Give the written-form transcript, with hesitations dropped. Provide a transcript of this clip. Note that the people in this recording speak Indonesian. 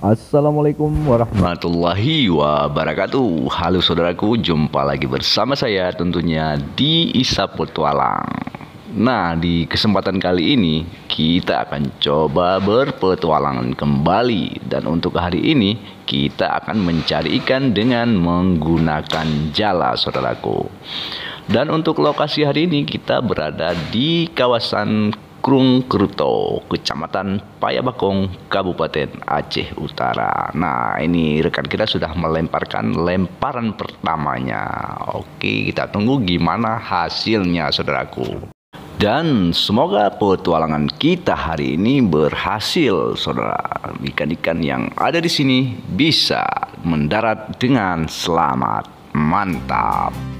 Assalamualaikum warahmatullahi wabarakatuh. Halo saudaraku, jumpa lagi bersama saya tentunya di Isa Petualang. Nah, di kesempatan kali ini kita akan coba berpetualangan kembali. Dan untuk hari ini kita akan mencari ikan dengan menggunakan jala, saudaraku. Dan untuk lokasi hari ini kita berada di kawasan Krung Keruto, Kecamatan Payabakong, Kabupaten Aceh Utara. Nah, ini rekan kita sudah melemparkan lemparan pertamanya. Oke, kita tunggu gimana hasilnya, saudaraku. Dan semoga petualangan kita hari ini berhasil, saudara. Ikan-ikan yang ada di sini bisa mendarat dengan selamat. Mantap.